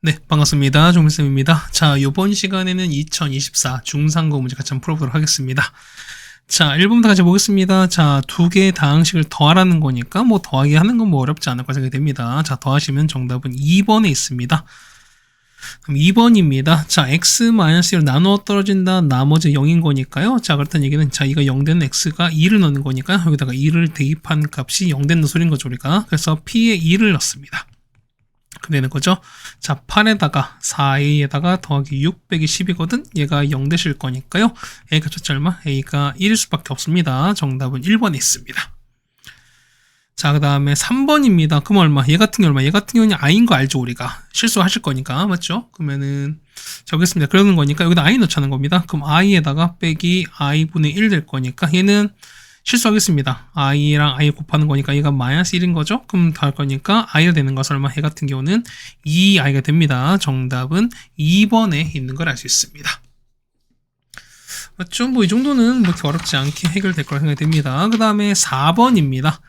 네, 반갑습니다. 종민쌤입니다. 자, 요번 시간에는 2024 중상고 문제 같이 한번 풀어보도록 하겠습니다. 자, 1번부터 같이 보겠습니다. 자, 두 개의 다항식을 더하라는 거니까 뭐 더하기 하는 건 뭐 어렵지 않을 거라 생각이 됩니다. 자, 더하시면 정답은 2번에 있습니다. 그럼 2번입니다. 자, x-1로 나누어 떨어진다. 나머지 0인 거니까요. 자, 그렇다는 얘기는 자, 이거 0 되는 x가 2를 넣는 거니까 여기다가 2를 대입한 값이 0 되는 소리인 거죠, 우리가. 그래서 p에 2를 넣습니다. 되는 거죠. 자, 8에다가 4a에다가 더하기 6 빼기 10이거든. 얘가 0 되실 거니까요. a 값이 얼마? a가 1일 수밖에 없습니다. 정답은 1번에 있습니다. 자, 그 다음에 3번입니다. 그럼 얼마? 얘 같은 경우 얼마? 얘 같은 경우는 i인 거 알죠, 우리가. 실수하실 거니까. 맞죠? 그러면은 자, 보겠습니다. 그러는 거니까 여기다 i 넣자는 겁니다. 그럼 i에다가 빼기 i분의 1 될 거니까 얘는 실수하겠습니다. i랑 i 곱하는 거니까 얘가 마이너스 1인 거죠? 그럼 더 할 거니까 i가 되는 것은 얼마? 얘 같은 경우는 2i가 됩니다. 정답은 2번에 있는 걸 알 수 있습니다. 맞죠? 뭐 이 정도는 뭐 이렇게 어렵지 않게 해결될 거라 생각이 됩니다. 그 다음에 4번입니다.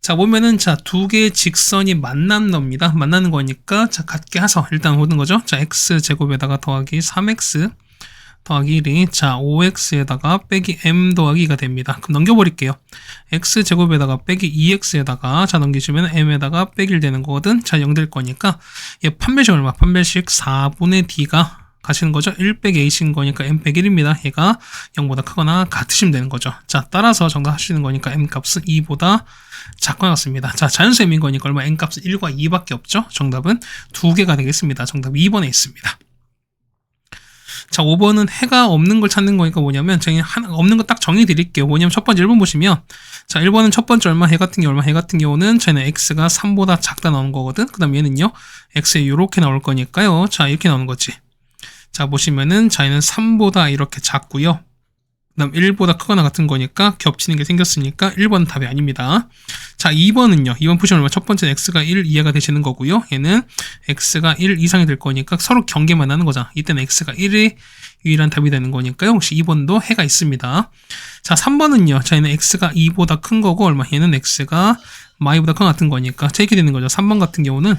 자, 보면은 자, 두 개의 직선이 만난 겁니다. 만나는 거니까 자, 같게 해서 일단 보는 거죠. 자, x제곱에다가 더하기 3x 더하기 1이 자 5x에다가 빼기 m 더하기 2가 됩니다. 그럼 넘겨버릴게요. x제곱에다가 빼기 2x에다가 자 넘기시면 m에다가 빼기 1 되는 거거든. 자 0 될 거니까 얘 판별식 얼마? 판별식 4분의 d가 가시는 거죠. 1 빼기 a신 거니까 m 빼기 1입니다. 얘가 0보다 크거나 같으시면 되는 거죠. 자 따라서 정답 하시는 거니까 m 값은 2보다 작거나 같습니다. 자 자연수의 거니까 얼마? n 값은 1과 2밖에 없죠. 정답은 2개가 되겠습니다. 정답 2번에 있습니다. 자, 5번은 해가 없는 걸 찾는 거니까 뭐냐면, 없는 거 딱 정해 드릴게요. 뭐냐면, 첫 번째 1번 보시면, 자, 1번은 첫 번째 얼마, 해 같은 경우 얼마, 해 같은 경우는 저희는 x가 3보다 작다 나오는 거거든. 그 다음 얘는요, x에 요렇게 나올 거니까요. 자, 이렇게 나오는 거지. 자, 보시면은, 자, 얘는 3보다 이렇게 작고요. 그 다음 1보다 크거나 같은 거니까 겹치는 게 생겼으니까 1번은 답이 아닙니다. 자, 2번은요. 2번 푸시면 얼마? 첫 번째는 x가 1 이하가 되시는 거고요. 얘는 x가 1 이상이 될 거니까 서로 경계만 하는 거잖아. 이때는 x가 1의 유일한 답이 되는 거니까요. 혹시 2번도 해가 있습니다. 자, 3번은요. 자, 얘는 x가 2보다 큰 거고 얼마? 얘는 x가 y보다 큰 같은 거니까 자, 이렇게 되는 거죠. 3번 같은 경우는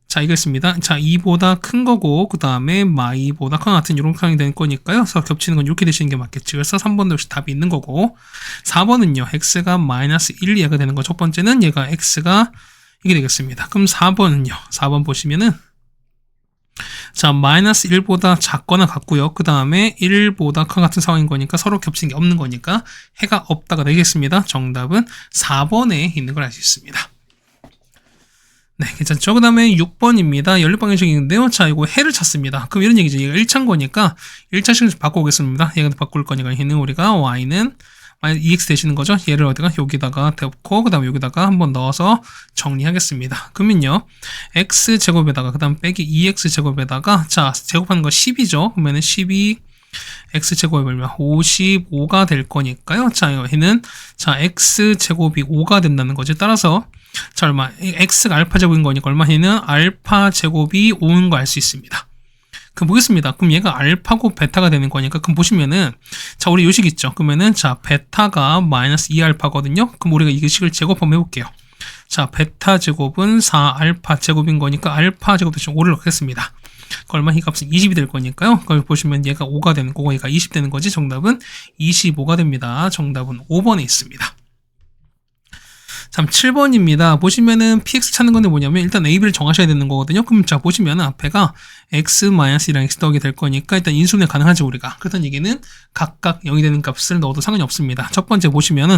자, 이거였습니다. 자, 2보다 큰 거고, 그 다음에 마이보다 큰 같은 이런 상황이 될 거니까요. 그래서 겹치는 건 이렇게 되시는 게 맞겠지. 그래서 3번도 역시 답이 있는 거고, 4번은요, x가 마이너스 1 이하가 되는 거. 첫 번째는 얘가 x가 이게 되겠습니다. 그럼 4번은요, 4번 보시면은, 자, 마이너스 1보다 작거나 같고요. 그 다음에 1보다 큰 같은 상황인 거니까 서로 겹치는 게 없는 거니까 해가 없다가 되겠습니다. 정답은 4번에 있는 걸 알 수 있습니다. 네, 괜찮죠? 그 다음에 6번입니다. 연립방정식인데요. 자, 이거 해를 찾습니다. 그럼 이런 얘기죠. 얘가 1차인 거니까 1차식을 바꿔보겠습니다. 얘가 바꿀 거니까 얘는 우리가 y는 2x 되시는 거죠. 얘를 어디가 여기다가 넣고 그 다음에 여기다가 한번 넣어서 정리하겠습니다. 그러면요. x제곱에다가 그 다음 빼기 2x제곱에다가 자, 제곱하는 거 10이죠. 그러면은 12 x제곱이 얼마? 55가 될 거니까요. 자, 얘는 자, x제곱이 5가 된다는 거지. 따라서 자, 얼마? x가 알파 제곱인 거니까 얼마? 얘는 알파 제곱이 5인 거 알 수 있습니다. 그럼 보겠습니다. 그럼 얘가 알파고 베타가 되는 거니까 그럼 보시면은 자, 우리 요식 있죠. 그러면은 자, 베타가 마이너스 2알파거든요. 그럼 우리가 이 식을 제곱 한번 해볼게요. 자, 베타 제곱은 4알파 제곱인 거니까 알파 제곱 대신 5를 넣겠습니다. 그 얼마? 이 값은 20이 될 거니까요. 그걸 보시면 얘가 5가 되는 거고 얘가 20 되는 거지. 정답은 25가 됩니다. 정답은 5번에 있습니다. 참 7번입니다. 보시면은 px 찾는 건데 뭐냐면 일단 ab를 정하셔야 되는 거거든요. 그럼 자 보시면은 앞에가 x-1랑 x 더하기 될 거니까 일단 인수분해 가능하죠 우리가. 그렇다는 얘기는 각각 0이 되는 값을 넣어도 상관이 없습니다. 첫 번째 보시면은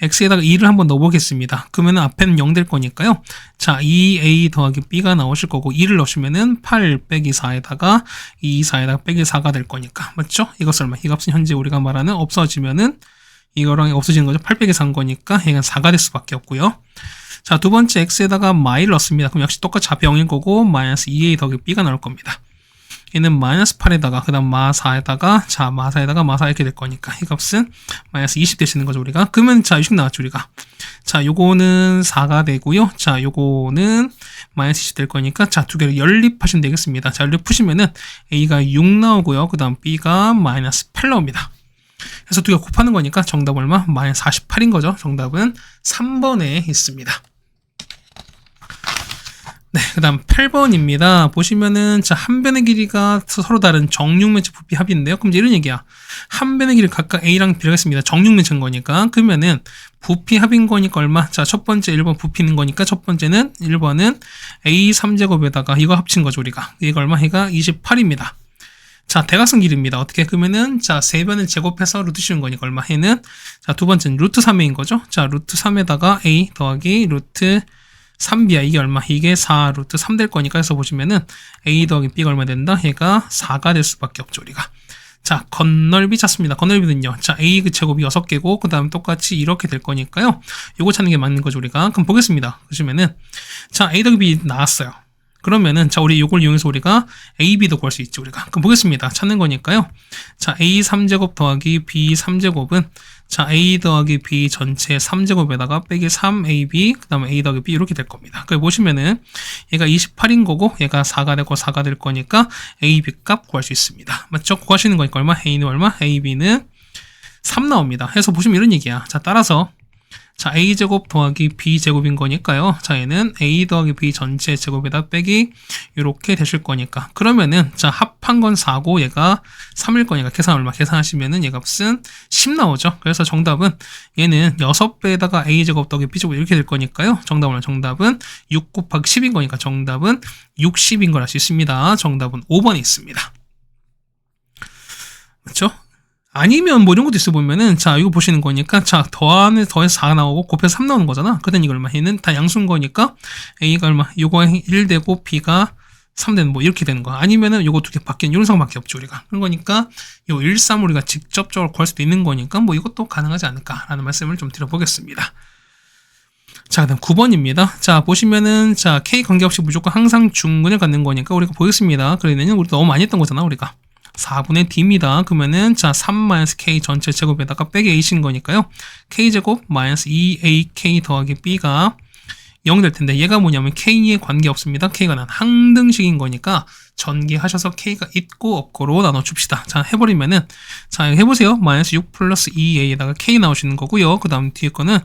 x에다가 2를 한번 넣어보겠습니다. 그러면은 앞에는 0 될 거니까요. 자 2a 더하기 b가 나오실 거고 2를 넣으시면은 8 빼기 4에다가 2, 4에다가 빼기 4가 될 거니까 맞죠? 이것을 얼마? 이 값은 현재 우리가 말하는 없어지면은 이거랑 없어지는 거죠. 8 빼기 4인 거니까 얘가 4가 될 수밖에 없고요. 자, 두 번째 x에다가 마이를 넣습니다. 그럼 역시 똑같이 앞에 0일 거고 마이너스 2a 더하기 b가 나올 겁니다. 얘는 마이너스 8에다가 그 다음 마 4에다가 자 마 4에다가 마 4 이렇게 될 거니까 이 값은 마이너스 20 되시는 거죠 우리가. 그러면 자 60 나왔죠 우리가. 자 요거는 4가 되고요. 자 요거는 마이너스 20 될 거니까 자 두 개를 연립하시면 되겠습니다. 자 연립 푸시면은 a가 6 나오고요. 그 다음 b가 마이너스 8 나옵니다. 그래서 두 개 곱하는 거니까 정답 얼마? 마이너스 48인 거죠. 정답은 3번에 있습니다. 네, 그 다음 8번입니다. 보시면은, 자, 한 변의 길이가 서로 다른 정육면체 부피 합인데요. 그럼 이제 이런 얘기야. 한 변의 길이 각각 A랑 B라고 했습니다. 정육면체인 거니까. 그러면은, 부피 합인 거니까 얼마? 자, 첫 번째 1번 부피는 거니까 첫 번째는 1번은 A 3제곱에다가 이거 합친 거죠, 우리가. 이거 얼마? 얘가 28입니다. 자, 대각선 길이입니다. 어떻게? 그러면은, 자, 세 변을 제곱해서 루트 씌운 거니까 얼마? 해는, 자, 두 번째는 루트 3A인 거죠. 자, 루트 3에다가 A 더하기 루트 3B야. 이게 얼마? 이게 4 루트 3 될 거니까 해서 보시면은 A 더하기 B가 얼마 된다? 얘가 4가 될 수밖에 없죠, 우리가. 자, 건널비 찾습니다. 건널비는요. 자, A 그 제곱이 6개고, 그 다음 똑같이 이렇게 될 거니까요. 요거 찾는 게 맞는 거죠, 우리가. 그럼 보겠습니다. 보시면은, 자, A 더하기 B 나왔어요. 그러면은, 자, 우리 요걸 이용해서 우리가 A, B도 구할 수 있죠, 우리가. 그럼 보겠습니다. 찾는 거니까요. 자, A 3제곱 더하기 B 3제곱은, 자, A 더하기 B 전체 3제곱에다가 빼기 3AB, 그 다음에 A 더하기 B 이렇게 될 겁니다. 그래 보시면은, 얘가 28인 거고, 얘가 4가 되고 4가 될 거니까, A, B 값 구할 수 있습니다. 맞죠? 구하시는 거니까 얼마? A는 얼마? A, B는 3 나옵니다. 해서 보시면 이런 얘기야. 자, 따라서, 자, A제곱 더하기 B제곱인 거니까요. 자, 얘는 A 더하기 B 전체 제곱에다 빼기 이렇게 되실 거니까. 그러면은, 자, 합한 건 4고 얘가 3일 거니까 계산 얼마? 계산하시면은 얘 값은 10 나오죠. 그래서 정답은 얘는 6배에다가 A제곱 더하기 B제곱 이렇게 될 거니까요. 정답은 6 곱하기 10인 거니까 정답은 60인 걸 알 수 있습니다. 정답은 5번에 있습니다. 맞죠? 아니면 뭐 이런 것도 있어 보면은, 자, 이거 보시는 거니까, 자, 더해서 4 나오고 곱해서 3 나오는 거잖아. 그랬더니 이거 얼마? 얘는 다 양수인 거니까 A가 얼마? 요거 1 되고 B가 3 되는 뭐 이렇게 되는 거. 아니면은 요거 두 개 바뀌는 이런 상황밖에 없죠, 우리가. 그런 거니까 요 1, 3 우리가 직접적으로 구할 수도 있는 거니까 뭐 이것도 가능하지 않을까라는 말씀을 좀 드려보겠습니다. 자, 그다음 9번입니다. 자, 보시면은, 자, K 관계없이 무조건 항상 중근을 갖는 거니까 우리가 보겠습니다. 그러면은 우리 너무 많이 했던 거잖아, 우리가. 4분의 D입니다. 그러면은, 자, 3-K 전체 제곱에다가 빼기 A신 거니까요. K제곱 마이너스 2AK 더하기 B가 0 될 텐데, 얘가 뭐냐면 K에 관계 없습니다. K가 난 항등식인 거니까 전개하셔서 K가 있고 없고로 나눠줍시다. 자, 해버리면은, 자, 해보세요. 마이너스 6 플러스 2A에다가 K 나오시는 거고요. 그 다음 뒤에 거는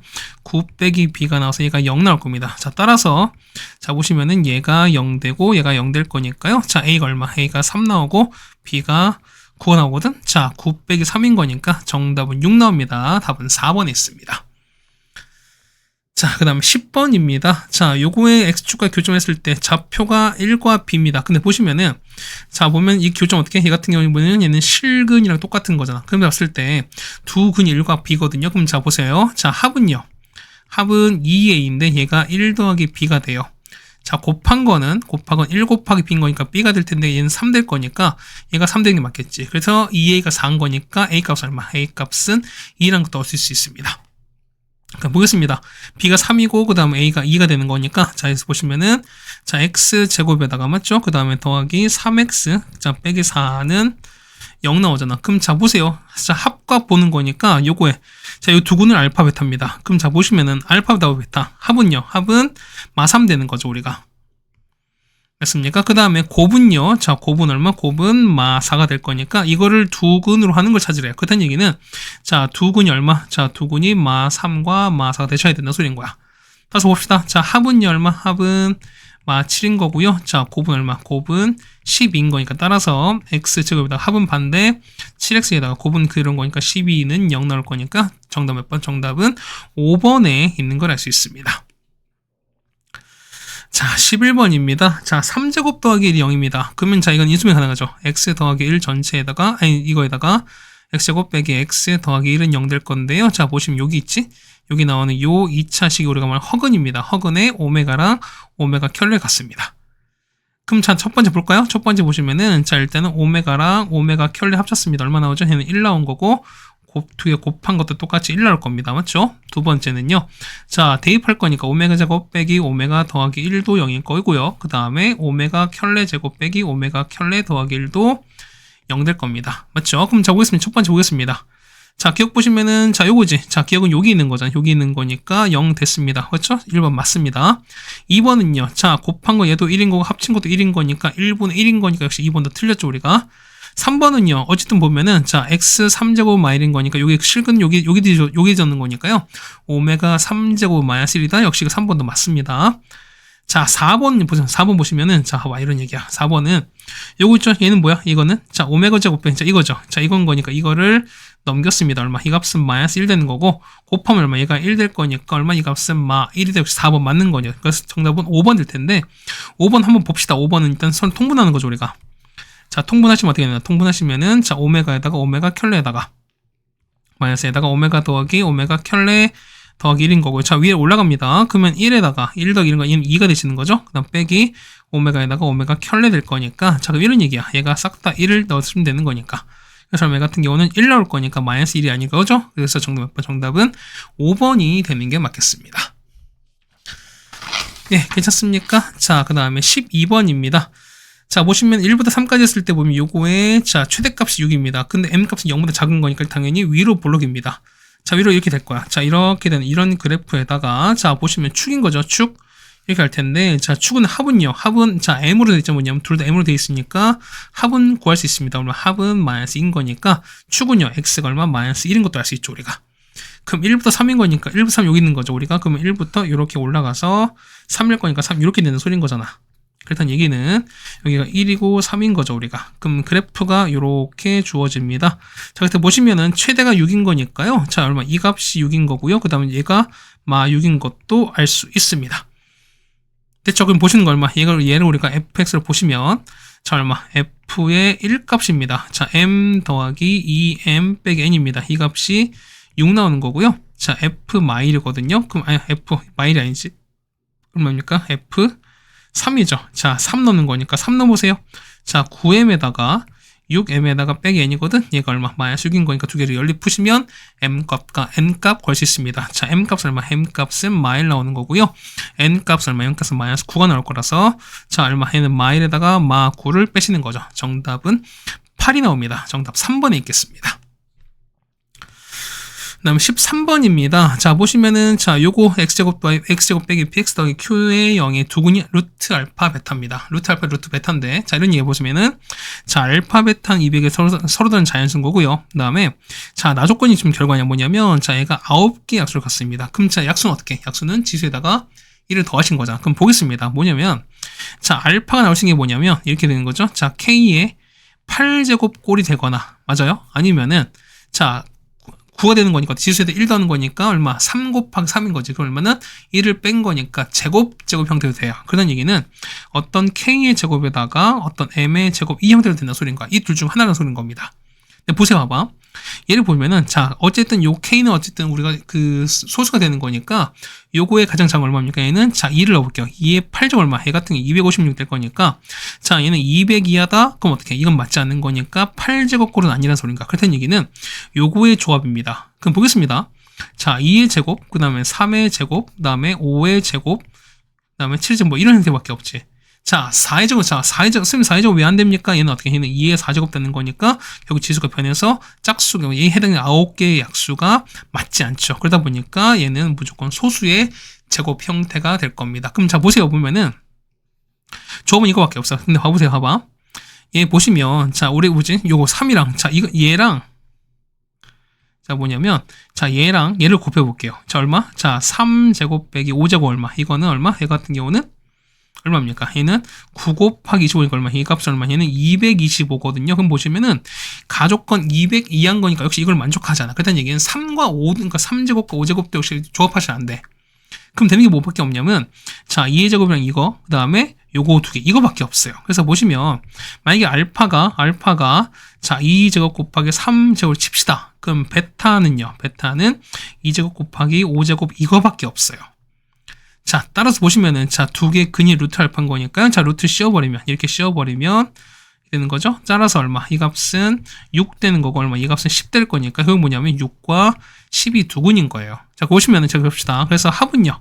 9 빼기 B가 나와서 얘가 0 나올 겁니다. 자, 따라서, 자, 보시면은 얘가 0 되고 얘가 0 될 거니까요. 자, A가 얼마? A가 3 나오고 B가 9가 나오거든? 자, 9 빼기 3인 거니까 정답은 6 나옵니다. 답은 4번에 있습니다. 자, 그 다음에 10번입니다. 자, 요거의 X축과 교점했을 때 좌표가 1과 B입니다. 근데 보시면은, 자, 보면 이 교점 어떻게 해? 얘 같은 경우에 보면 얘는 실근이랑 똑같은 거잖아. 그럼 봤을 때 두 근이 1과 B거든요. 그럼 자, 보세요. 자, 합은요. 합은 2A인데 얘가 1 더하기 B가 돼요. 자, 곱한 거는 1 곱하기 B인 거니까 B가 될 텐데 얘는 3 될 거니까 얘가 3 되는 게 맞겠지. 그래서 2A가 4인 거니까 A 값은 얼마? A 값은 2라는 것도 얻을 수 있습니다. 그럼 보겠습니다. B가 3이고 그 다음에 A가 2가 되는 거니까, 자, 여기서 보시면은, 자, X제곱에다가 맞죠? 그 다음에 더하기 3X, 자, 빼기 4는 0 나오잖아. 그럼 자, 보세요. 자, 합과 보는 거니까 요거에, 자, 요 두 근을 알파 베타입니다. 그럼 자, 보시면은 알파 베타. 합은요. 합은 마3 되는 거죠, 우리가. 됐습니까? 그 다음에 곱은요. 자, 곱은 얼마? 곱은 마4가 될 거니까 이거를 두 근으로 하는 걸 찾으래요. 그렇다는 얘기는, 자, 두 근이 얼마? 자, 두 근이 마3과 마4가 되셔야 된다는 소리인 거야. 따라서 봅시다. 자, 합은요, 얼마? 합은 마7인 거고요. 자, 곱은 얼마? 곱은 12인 거니까 따라서 X제곱에다가 합은 반대 7X에다가 곱은 그런 거니까 12는 0 나올 거니까 정답 몇 번? 정답은 5번에 있는 걸 알 수 있습니다. 자, 11번입니다. 자, 3제곱 더하기 1이 0입니다. 그러면 자, 이건 인수분해 가능하죠. x 더하기 1 전체에다가, 아니, 이거에다가 x제곱 빼기 x 더하기 1은 0 될 건데요. 자, 보시면 여기 있지? 여기 나오는 요 2차식이 우리가 말하는 허근입니다. 허근의 오메가랑 오메가 켤레 같습니다. 그럼 자, 첫 번째 볼까요? 첫 번째 보시면은, 자, 일단은 오메가랑 오메가 켤레 합쳤습니다. 얼마 나오죠? 얘는 1 나온 거고, 두 개 곱한 것도 똑같이 1 나올 겁니다. 맞죠? 두 번째는요. 자, 대입할 거니까 오메가 제곱 빼기 오메가 더하기 1도 0일 거고요. 그 다음에 오메가 켤레 제곱 빼기 오메가 켤레 더하기 1도 0 될 겁니다. 맞죠? 그럼 자, 보겠습니다. 첫 번째 보겠습니다. 자, 기억 보시면은, 자, 요거지. 자, 기억은 여기 있는 거잖아. 여기 있는 거니까 0 됐습니다. 그렇죠? 1번 맞습니다. 2번은요. 자, 곱한 거 얘도 1인 거고 합친 것도 1인 거니까 1분의 1인 거니까 역시 2번도 틀렸죠, 우리가. 3번은요, 어쨌든 보면은, 자, x 3제곱 마일인 거니까, 여기 실근, 여기 적는 거니까요. 오메가 3제곱 마이너스 1이다. 역시 3번도 맞습니다. 자, 4번 보세요. 4번 보시면은, 자, 와, 이런 얘기야. 4번은, 요거 있죠? 얘는 뭐야? 이거는? 자, 오메가 제곱 빼기, 자, 이거죠. 자, 이건 거니까 이거를 넘겼습니다. 얼마? 이 값은 마이너스 1 되는 거고, 곱하면 얼마? 얘가 1 될 거니까, 얼마? 이 값은 1이 되고 4번 맞는 거죠. 그래서 정답은 5번 될 텐데, 5번 한번 봅시다. 5번은 일단 서로 통분하는 거죠, 우리가. 자, 통분하시면 어떻게 되나? 통분하시면은, 자, 오메가에다가 오메가 켤레에다가, 마이너스에다가 오메가 더하기 오메가 켤레 더하기 1인 거고요. 자, 위에 올라갑니다. 그러면 1에다가 1 더하기 1인 거, 얘는 2가 되시는 거죠? 그 다음 빼기 오메가에다가 오메가 켤레 될 거니까, 자, 그럼 이런 얘기야. 얘가 싹 다 1을 넣으시면 되는 거니까. 그래서 얘 같은 경우는 1 나올 거니까 마이너스 1이 아닌 거죠? 그래서 정답은 5번이 되는 게 맞겠습니다. 예, 괜찮습니까? 자, 그 다음에 12번입니다. 자, 보시면 1부터 3까지 했을 때 보면 요거의, 자, 최대값이 6입니다. 근데 m값은 0보다 작은 거니까 당연히 위로 볼록입니다. 자, 위로 이렇게 될 거야. 자, 이렇게 되는 이런 그래프에다가, 자, 보시면 축인 거죠. 축. 이렇게 할 텐데, 자, 축은 합은요. 합은, 자, m으로 되어 있죠. 뭐냐면, 둘 다 m으로 되어 있으니까, 합은 구할 수 있습니다. 그러면 합은 마이너스 2인 거니까, 축은요. x가 얼마? 마이너스 1인 것도 알 수 있죠, 우리가. 그럼 1부터 3인 거니까, 1부터 3 여기 있는 거죠, 우리가. 그러면 1부터 이렇게 올라가서, 3일 거니까 3 이렇게 되는 소리인 거잖아. 그렇다는 얘기는 여기가 1이고 3인 거죠, 우리가. 그럼 그래프가 이렇게 주어집니다. 자, 그때 보시면은 최대가 6인 거니까요. 자, 얼마? 이 값이 6인 거고요. 그 다음에 얘가 6인 것도 알 수 있습니다. 됐죠? 그럼 보시는 거 얼마? 얘를 우리가 fx를 보시면, 자, 얼마? f의 1값입니다. 자, m 더하기 2m 빼기 n입니다. 이 값이 6 나오는 거고요. 자, f 마일이거든요. 그럼, f 마일이 아니지. 얼마입니까? f 3이죠. 자, 3 넣는 거니까 3 넣어보세요. 자, 9m에다가 6m에다가 빼기 n이거든. 얘가 얼마? 마이너스 6인 거니까 두 개를 연립 푸시면 m값과 n값 구할 수 있습니다. 자, m값은 얼마? m값은 마일 나오는 거고요. n값은 얼마? n값은 마이너스 9가 나올 거라서, 자, 얼마? 얘는 마일에다가 9를 빼시는 거죠. 정답은 8이 나옵니다. 정답 3번에 있겠습니다. 그 다음 13번입니다. 자, 보시면은, 자, 요거 x제곱 빼기 px 더하기 q의 0의 두근이 루트 알파 베타입니다. 루트 알파, 루트 베타인데, 자, 이런 얘기 보시면은, 자, 알파 베타는 200에 서로 다른 자연수인 거고요. 그 다음에, 자, 나조건이 지금 결과냐 뭐냐면, 자, 얘가 9개 약수를 갖습니다. 그럼 자, 약수는 어떻게? 약수는 지수에다가 1을 더하신 거잖아. 그럼 보겠습니다. 뭐냐면, 자, 알파가 나오신 게 뭐냐면, 이렇게 되는 거죠. 자, k의 8제곱 꼴이 되거나, 맞아요? 아니면은, 자, 9가 되는 거니까 지수에다 1 더하는 거니까 얼마? 3 곱하기 3인 거지. 그럼 얼마는 1을 뺀 거니까 제곱 형태로 돼요. 그런 얘기는 어떤 k의 제곱에다가 어떤 m의 제곱 이 형태로 된다는 소리인 거야. 이 둘 중 하나라는 소리인 겁니다. 근데 보세요, 봐봐. 얘를 보면은, 자, 어쨌든 요 k는 어쨌든 우리가 그 소수가 되는 거니까 요거의 가장 작은 얼마입니까? 얘는, 자, 2를 넣어볼게요. 2의 8제 얼마? 얘 같은 게 256 될 거니까, 자, 얘는 200 이하다? 그럼 어떻게? 이건 맞지 않는 거니까 8제곱꼴은 아니라는 소리인가? 그렇다는 얘기는 요거의 조합입니다. 그럼 보겠습니다. 자, 2의 제곱, 그 다음에 3의 제곱, 그 다음에 5의 제곱, 그 다음에 7제곱, 뭐 이런 형태밖에 없지. 자, 4의 제곱, 자, 4의 제곱, 선생님 4의 제곱 왜 안 됩니까? 얘는 어떻게? 얘는 2의 4제곱 되는 거니까, 결국 지수가 변해서 짝수가, 얘에 해당하는 9개의 약수가 맞지 않죠. 그러다 보니까 얘는 무조건 소수의 제곱 형태가 될 겁니다. 그럼 자, 보세요. 보면은, 조합은 이거밖에 없어. 근데 봐보세요. 봐봐. 얘 보시면, 자, 우리 뭐지? 요거 3이랑, 자, 이거, 얘랑, 자, 뭐냐면, 자, 얘를 곱해볼게요. 자, 얼마? 자, 3제곱 빼기 5제곱 얼마? 이거는 얼마? 얘 같은 경우는 얼마입니까? 얘는 9 곱하기 25니까 얼마? 이 값은 얼마? 얘는 225거든요. 그럼 보시면은 가족건 200 이한 거니까 역시 이걸 만족하잖아. 그렇다는 얘기는 3과 5, 그러니까 3제곱과 5제곱도 역시 조합하시면 안 돼. 그럼 되는 게 뭐밖에 없냐면, 자, 2의 제곱이랑 이거, 그 다음에 요거 두 개, 이거밖에 없어요. 그래서 보시면, 만약에 알파가, 자, 2제곱 곱하기 3제곱을 칩시다. 그럼 베타는 2제곱 곱하기 5제곱 이거밖에 없어요. 자, 따라서 보시면은, 자, 두 개 근이 루트 알파인 거니까, 자, 루트 씌워버리면, 이렇게 씌워버리면, 되는 거죠? 따라서 얼마? 이 값은 6 되는 거고, 얼마? 이 값은 10 될 거니까, 그건 뭐냐면, 6과 10이 두근인 거예요. 자, 보시면은, 제가 봅시다. 그래서 합은요.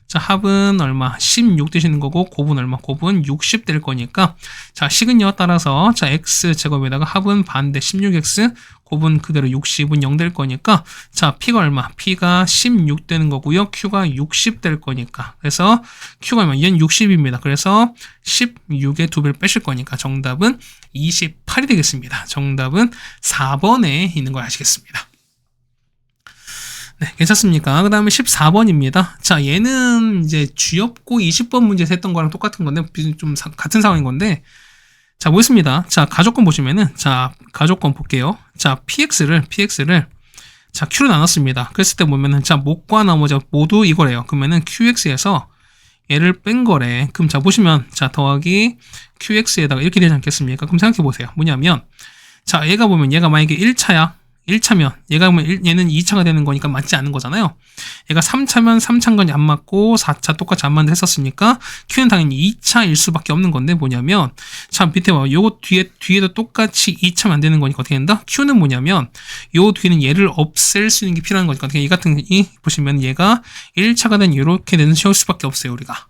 자, 합은 얼마? 16 되시는 거고, 곱은 얼마? 곱은 60 될 거니까, 자, 식은요, 따라서, 자, x 제곱에다가 합은 반대 16x, 곱은 그대로 60은 0 될 거니까, 자, p가 얼마? p가 16 되는 거고요, q가 60 될 거니까. 그래서, q가 얼마? 얘는 60입니다. 그래서, 16의 2배를 빼실 거니까, 정답은 28이 되겠습니다. 정답은 4번에 있는 걸 아시겠습니다. 네, 괜찮습니까? 그 다음에 14번입니다. 자, 얘는 이제 쥐업고 20번 문제에서 했던 거랑 똑같은 건데, 좀 같은 상황인 건데, 자, 보겠습니다. 자, 가족권 보시면은, 자, 가족권 볼게요. 자, PX를, 자, Q로 나눴습니다. 그랬을 때 보면은, 자, 목과 나머지 모두 이거래요. 그러면은 QX에서 얘를 뺀 거래. 그럼 자, 보시면, 자, 더하기 QX에다가 이렇게 되지 않겠습니까? 그럼 생각해 보세요. 뭐냐면, 자, 얘가 보면 얘가 만약에 1차야. 1차면 얘가 보면 얘는 2차가 되는 거니까 맞지 않는 거잖아요. 얘가 3차면 3차인 안 맞고 4차 똑같이 안 맞는다 했었으니까 Q는 당연히 2차일 수밖에 없는 건데 뭐냐면 자 밑에 봐. 요거 뒤에도 똑같이 2차면 안 되는 거니까 어떻게 된다? Q는 뭐냐면 요 뒤에는 얘를 없앨 수 있는 게 필요한 거니까 이 같은 이 보시면 얘가 1차가 된 이렇게 되는 세울 수밖에 없어요 우리가.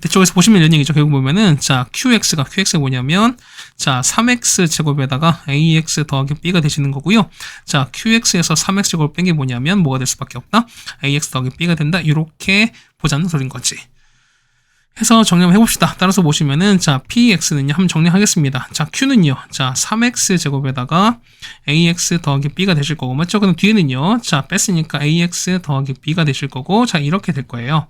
이쪽에서 보시면 이런 얘기죠. 결국 보면은, 자, QX가 뭐냐면, 자, 3X 제곱에다가 AX 더하기 B가 되시는 거고요. 자, QX에서 3X 제곱을 뺀 게 뭐냐면, 뭐가 될 수밖에 없다? AX 더하기 B가 된다. 이렇게 보자는 소린 거지. 해서 정리 한번 해봅시다. 따라서 보시면은, 자, PX는요, 한번 정리하겠습니다. 자, Q는요, 자, 3X 제곱에다가 AX 더하기 B가 되실 거고, 맞죠? 그럼 뒤에는요, 자, 뺐으니까 AX 더하기 B가 되실 거고, 자, 이렇게 될 거예요.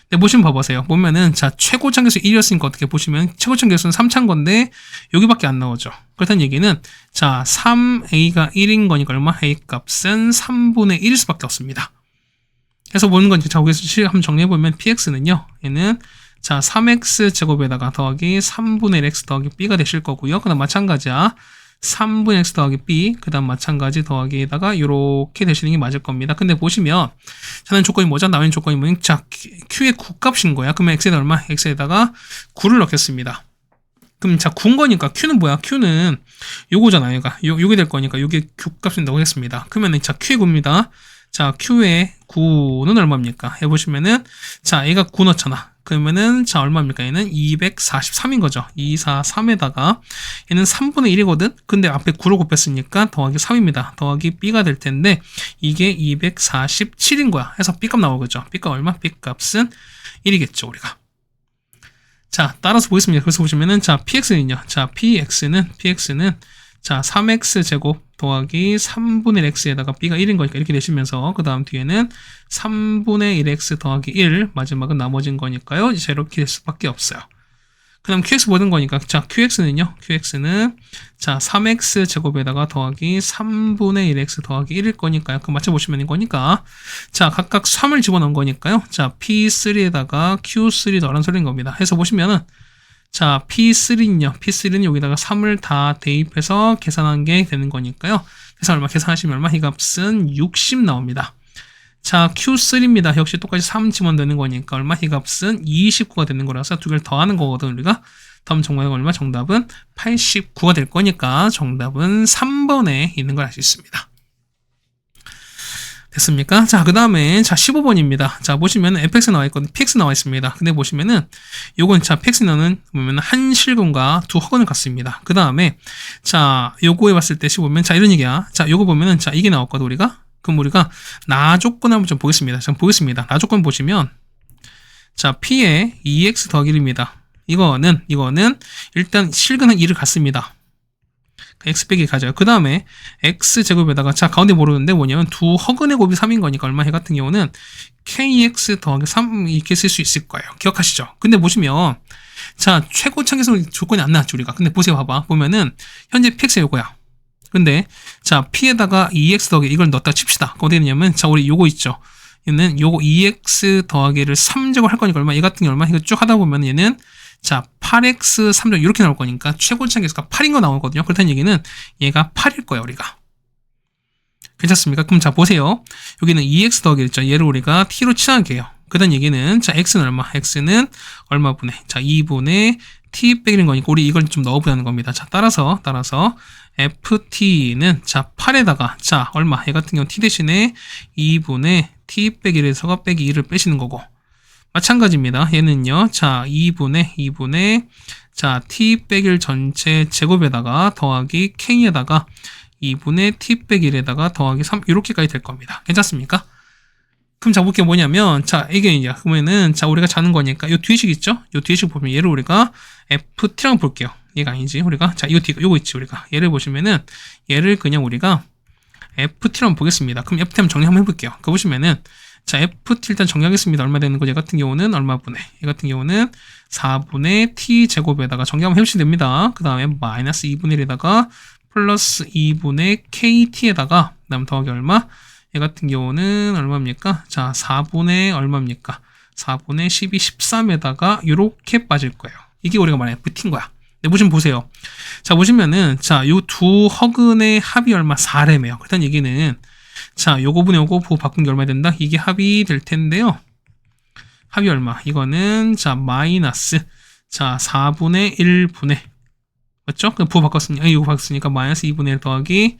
네, 보시면 봐보세요. 보면은, 자, 최고차 계수 1이었으니까 어떻게 보시면, 최고차 계수는 3차인 건데, 여기밖에 안 나오죠. 그렇다는 얘기는, 자, 3a가 1인 거니까 얼마? a 값은 3분의 1일 수밖에 없습니다. 그래서 보는 건, 자, 여기서 한번 정리해보면, px는요, 얘는, 자, 3x 제곱에다가 더하기 3분의 1x 더하기 b가 되실 거고요. 그 다음 마찬가지야. 3분의 x 더하기 b, 그 다음 마찬가지 더하기에다가 이렇게 되시는 게 맞을 겁니다. 근데 보시면 저는 조건이 뭐죠? 나온 조건이 뭐냐? 자, q의 9값인 거야. 그러면 x에다 얼마? x에다가 9를 넣겠습니다. 그럼 자, 9인 거니까 q는 뭐야? q는 요거잖아요. 요게 될 거니까 요게 9값을 넣겠습니다. 그러면 자, q의 9입니다. 자, q의 9는 얼마입니까? 해보시면은 자, 얘가 9 넣잖아. 그러면은 자 얼마입니까? 얘는 243인 거죠. 243에다가 얘는 3분의 1이거든. 근데 앞에 9로 곱했으니까 더하기 3입니다. 더하기 b가 될 텐데 이게 247인 거야. 해서 b값 나오겠죠. b값 얼마? b값은 1이겠죠, 우리가. 자, 따라서 보겠습니다. 그래서 보시면은 자, px는요. 자, px는 자, 3x 제곱 더하기 3분의 1x에다가 b가 1인 거니까 이렇게 되시면서 그 다음 뒤에는 3분의 1x 더하기 1 마지막은 나머진 거니까요. 이제 이렇게 될 수밖에 없어요. 그 다음 qx 모든 거니까 자, qx는요. qx는 자, 3x 제곱에다가 더하기 3분의 1x 더하기 1일 거니까요. 그 맞춰보시면 인 거니까 자, 각각 3을 집어넣은 거니까요. 자, p3에다가 q3 더라는 소리인 겁니다. 해서 보시면은 자, P3는 여기다가 3을 다 대입해서 계산한 게 되는 거니까요. 그래서 얼마 계산하시면 얼마? 이 값은 60 나옵니다. 자, Q3입니다. 역시 똑같이 3 집어넣는 거니까 얼마? 이 값은 29가 되는 거라서 두 개를 더하는 거거든, 우리가. 다음 정답은 얼마? 정답은 89가 될 거니까 정답은 3번에 있는 걸 알 수 있습니다. 됐습니까? 자, 그 다음에, 자, 15번입니다. 자, 보시면 fx 나와 있거든, px 나와 있습니다. 근데 보시면은, 요건, 자, px는 보면 한 실근과 두 허근을 갖습니다. 그 다음에, 자, 요거에 봤을 때 보면, 자, 이런 얘기야. 자, 요거 보면은, 자, 이게 나왔거든, 우리가. 그럼 우리가, 나 조건 한번 좀 보겠습니다. 자, 보겠습니다. 나 조건 보시면, 자, p에 2x 더하기 1입니다. 이거는, 일단 실근은 2를 갖습니다. x 빼기 가져요. 그 다음에 x제곱에다가 자 가운데 모르는데 뭐냐면 두 허근의 곱이 3인 거니까 얼마 해 같은 경우는 kx 더하기 3 이렇게 쓸 수 있을 거예요. 기억하시죠? 근데 보시면 자 최고창에서 조건이 안 나왔죠 우리가. 근데 보세요. 봐봐. 보면은 현재 px 요거야. 근데 자 p에다가 2x 더하기 이걸 넣었다 칩시다. 어디 있냐면 자 우리 요거 있죠. 얘는 요거 2x 더하기를 3제곱 할 거니까 얼마? 얘 같은 경우 얼마? 이거 쭉 하다 보면 얘는 자, 8x 3점 이렇게 나올 거니까 최고차 계수가 8인 거 나오거든요. 그렇다는 얘기는 얘가 8일 거예요, 우리가. 괜찮습니까? 그럼 자, 보세요. 여기는 2x 더하기 있죠. 얘를 우리가 t로 친하게 해요. 그다음 얘기는 자, x는 얼마? x는 얼마분의 자, 2분의 t 빼기는 거니까 우리 이걸 좀 넣어보자는 겁니다. 자, 따라서 ft는 자, 8에다가 자, 얼마? 얘 같은 경우 t 대신에 2분의 t 빼기 1에서가 빼기 2를 빼시는 거고 마찬가지입니다. 얘는요. 자, 2분의 자, t 빼기 1 전체 제곱에다가 더하기 k에다가 2분의 t 빼기 1에다가 더하기 3 이렇게까지 될 겁니다. 괜찮습니까? 그럼 자, 볼게 뭐냐면 자, 이게 이제 그러면은 자, 우리가 자는 거니까 요 뒤식 있죠? 요 뒤식 보면 얘를 우리가 ft라고 볼게요. 얘가 아니지. 우리가 자, 요거 있지 우리가. 얘를 보시면은 얘를 그냥 우리가 FT를 한번 보겠습니다. 그럼 FT 한번 정리 한번 해볼게요. 그 보시면은 자, FT 일단 정리하겠습니다. 얼마 되는 거죠? 얘 같은 경우는 얼마분의? 얘 같은 경우는 4분의 t 제곱에다가 정리 한번 해주시면 됩니다. 그 다음에 마이너스 2분의 1에다가 플러스 2분의 kt에다가 그 다음 더하기 얼마? 얘 같은 경우는 얼마입니까? 자, 4분의 얼마입니까? 4분의 12, 13에다가 이렇게 빠질 거예요. 이게 우리가 말하는 FT인 거야. 네, 보시면 자, 보시면은 자, 요 두 허근의 합이 얼마? 4래매요. 그렇다는 얘기는 자, 요거 분의 요거 부호 바꾼 게 얼마 된다? 이게 합이 될 텐데요. 합이 얼마? 이거는 자, 마이너스 자, 4분의 1분의 맞죠? 그 부호 바꿨으니까 이거 바꿨으니까 마이너스 2분의 1 더하기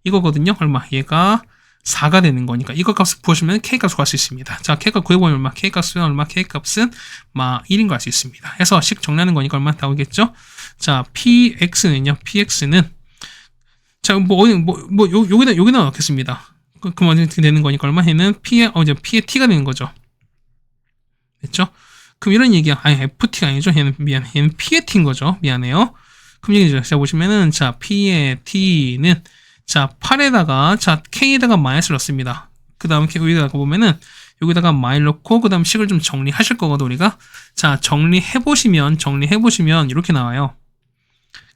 이거거든요. 얼마? 얘가 4가 되는 거니까 이거 값을 구하시면 K값을 구할 수 있습니다. 자, K값 구해보면 얼마? K값은 얼마? K값은 1인 거 알 수 있습니다. 해서 식 정리하는 거니까 얼마 나오겠죠? 자, PX는요. PX는 자, 여기다 넣겠습니다. 그럼 어떻게 되는 거니까 얼마? 얘는 P의 T가 되는 거죠. 됐죠? 그럼 이런 얘기야. 아니, FT가 아니죠. 얘는 P의 T인 거죠. 미안해요. 그럼 얘기죠. 자, 보시면은 자, P의 T는 자, 8에다가, 자, K에다가 마이너스를 넣습니다. 그 다음에 여기다가 보면은, 여기다가 마일 넣고, 그 다음 식을 좀 정리하실 거거든, 우리가. 자, 정리해보시면, 이렇게 나와요.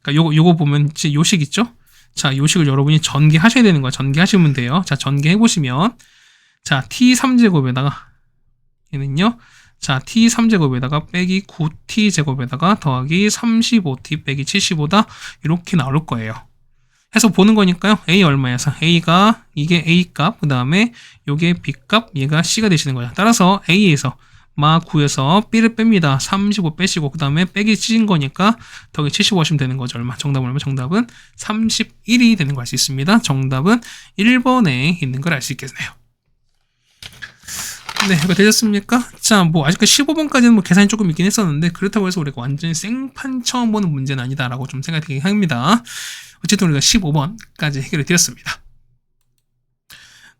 그러니까 요거 보면, 이제 요 식 있죠? 자, 요 식을 여러분이 전개하셔야 되는 거야. 전개하시면 돼요. 자, 전개해보시면, 자, t3제곱에다가, 얘는요, 자, t3제곱에다가 빼기 9t제곱에다가 더하기 35t 빼기 75다. 이렇게 나올 거예요. 해서 보는 거니까요. A 얼마여서 A가 이게 A 값, 그 다음에 요게 B 값, 얘가 C가 되시는 거죠. 따라서 A에서 마 9에서 B를 뺍니다. 35 빼시고 그 다음에 빼기 찢은 거니까 더하기 75 하시면 되는 거죠. 얼마? 정답은 얼마? 정답은 31이 되는 걸 알 수 있습니다. 정답은 1번에 있는 걸 알 수 있겠네요. 네, 이거 되셨습니까? 자, 뭐 아직까지 15번까지는 뭐 계산이 조금 있긴 했었는데 그렇다고 해서 우리가 완전히 생판 처음 보는 문제는 아니다라고 좀 생각이 되긴 합니다. 어쨌든 우리가 15번까지 해결해 드렸습니다.